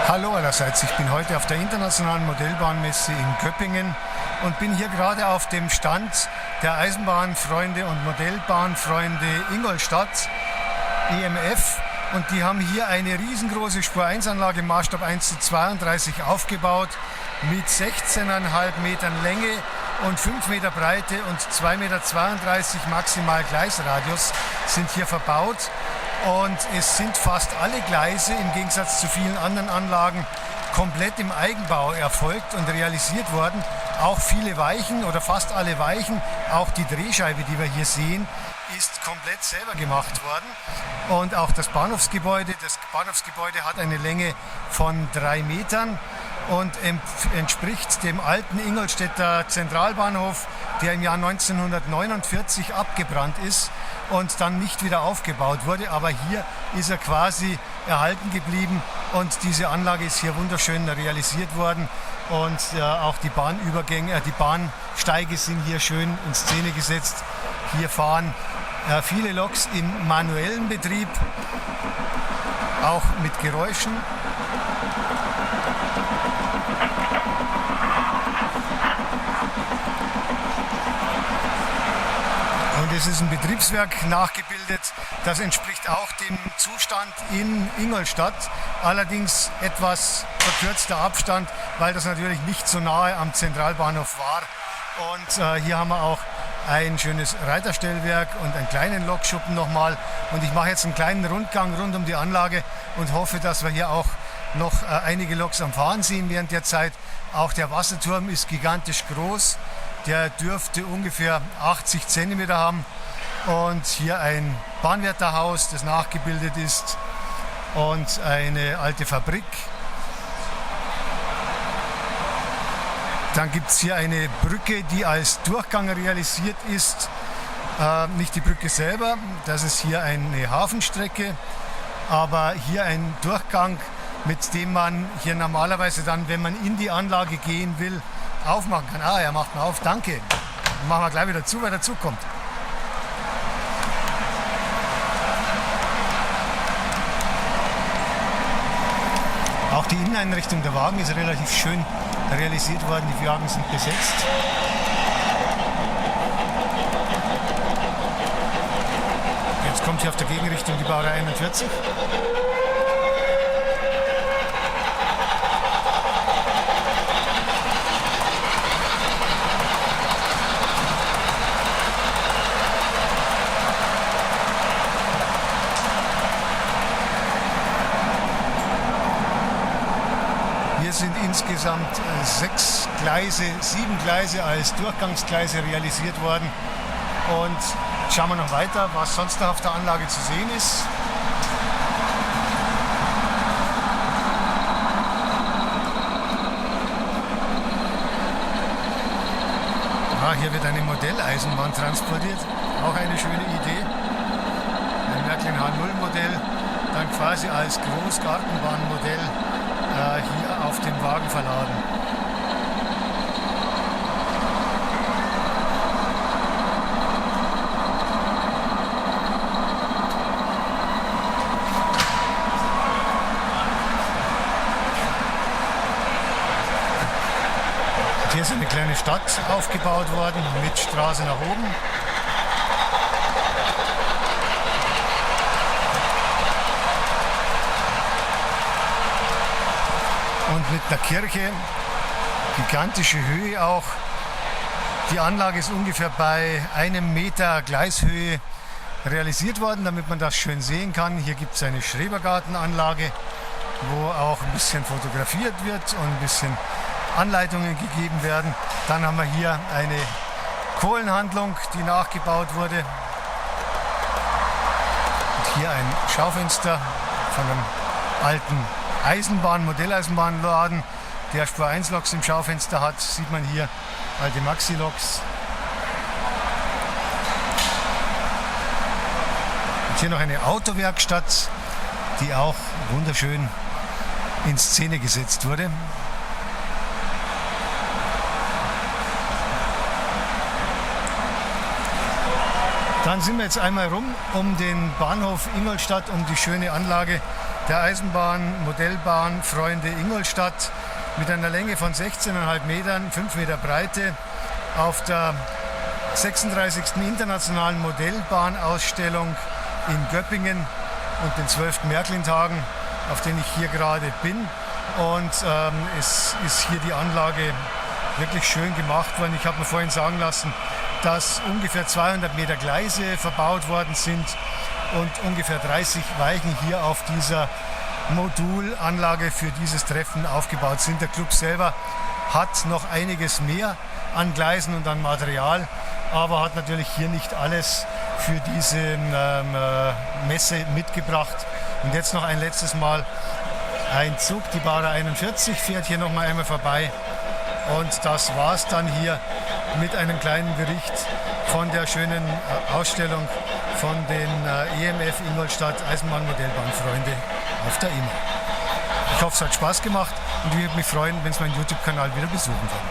Hallo allerseits, ich bin heute auf der Internationalen Modellbahnmesse in Köppingen und bin hier gerade auf dem Stand der Eisenbahnfreunde und Modellbahnfreunde Ingolstadt, EMF. Und die haben hier eine riesengroße Spur-1-Anlage, Maßstab 1:32 aufgebaut, mit 16,5 Metern Länge und 5 Meter Breite und 2,32 Meter maximal Gleisradius sind hier verbaut. Und es sind fast alle Gleise, im Gegensatz zu vielen anderen Anlagen, komplett im Eigenbau erfolgt und realisiert worden. Auch viele Weichen oder fast alle Weichen, auch die Drehscheibe, die wir hier sehen, ist komplett selber gemacht worden. Und auch das Bahnhofsgebäude hat eine Länge von 3 Metern und entspricht dem alten Ingolstädter Zentralbahnhof, der im Jahr 1949 abgebrannt ist und dann nicht wieder aufgebaut wurde. Aber hier ist er quasi erhalten geblieben und diese Anlage ist hier wunderschön realisiert worden. Und auch die die Bahnsteige sind hier schön in Szene gesetzt. Hier fahren viele Loks im manuellen Betrieb, auch mit Geräuschen. Und es ist ein Betriebswerk nachgebildet, das entspricht auch dem Zustand in Ingolstadt, allerdings etwas verkürzter Abstand, weil das natürlich nicht so nahe am Zentralbahnhof war. Und hier haben wir auch ein schönes Reiterstellwerk und einen kleinen Lokschuppen nochmal. Und ich mache jetzt einen kleinen Rundgang rund um die Anlage und hoffe, dass wir hier auch noch einige Loks am Fahren sehen während der Zeit. Auch der Wasserturm ist gigantisch groß. Der dürfte ungefähr 80 cm haben. Und hier ein Bahnwärterhaus, das nachgebildet ist. Und eine alte Fabrik. Dann gibt es hier eine Brücke, die als Durchgang realisiert ist. Nicht die Brücke selber, das ist hier eine Hafenstrecke, aber hier ein Durchgang, mit dem man hier normalerweise dann, wenn man in die Anlage gehen will, aufmachen kann. Ah, er macht mal auf, danke. Dann machen wir gleich wieder zu, weil er zukommt. Auch die Inneneinrichtung der Wagen ist relativ schön realisiert worden. Die Wagen sind besetzt. Jetzt kommt hier auf der Gegenrichtung die Baureihe 41. Hier sind insgesamt 7 Gleise als Durchgangsgleise realisiert worden. Und schauen wir noch weiter, was sonst noch auf der Anlage zu sehen ist. Hier wird eine Modelleisenbahn transportiert, auch eine schöne Idee. Ein Märklin H0 Modell, dann quasi als Großgartenbahnmodell hier auf dem Wagen verladen. Und hier ist eine kleine Stadt aufgebaut worden mit Straße nach oben. Und mit der Kirche, gigantische Höhe auch. Die Anlage ist ungefähr bei 1 Meter Gleishöhe realisiert worden, damit man das schön sehen kann. Hier gibt es eine Schrebergartenanlage, wo auch ein bisschen fotografiert wird und ein bisschen Anleitungen gegeben werden. Dann haben wir hier eine Kohlenhandlung, die nachgebaut wurde. Und hier ein Schaufenster von einem alten Modelleisenbahnladen, der Spur 1 Loks im Schaufenster hat, sieht man hier alte Maxi-Loks. Und hier noch eine Autowerkstatt, die auch wunderschön in Szene gesetzt wurde. Dann sind wir jetzt einmal rum um den Bahnhof Ingolstadt, um die schöne Anlage der Eisenbahn-Modellbahn-Freunde Ingolstadt mit einer Länge von 16,5 Metern, 5 Meter Breite auf der 36. Internationalen Modellbahnausstellung in Göppingen und den 12. Märklin-Tagen, auf denen ich hier gerade bin. Und es ist hier die Anlage wirklich schön gemacht worden. Ich habe mir vorhin sagen lassen, dass ungefähr 200 Meter Gleise verbaut worden sind und ungefähr 30 Weichen hier auf dieser Modulanlage für dieses Treffen aufgebaut sind. Der Club selber hat noch einiges mehr an Gleisen und an Material, aber hat natürlich hier nicht alles für diese Messe mitgebracht. Und jetzt noch ein letztes Mal ein Zug, die Bara 41, fährt hier noch mal einmal vorbei. Und das war es dann hier mit einem kleinen Bericht von der schönen Ausstellung von den EMF Ingolstadt Eisenbahnmodellbahnfreunde auf der IMA. Ich hoffe, es hat Spaß gemacht und ich würde mich freuen, wenn Sie meinen YouTube-Kanal wieder besuchen würden.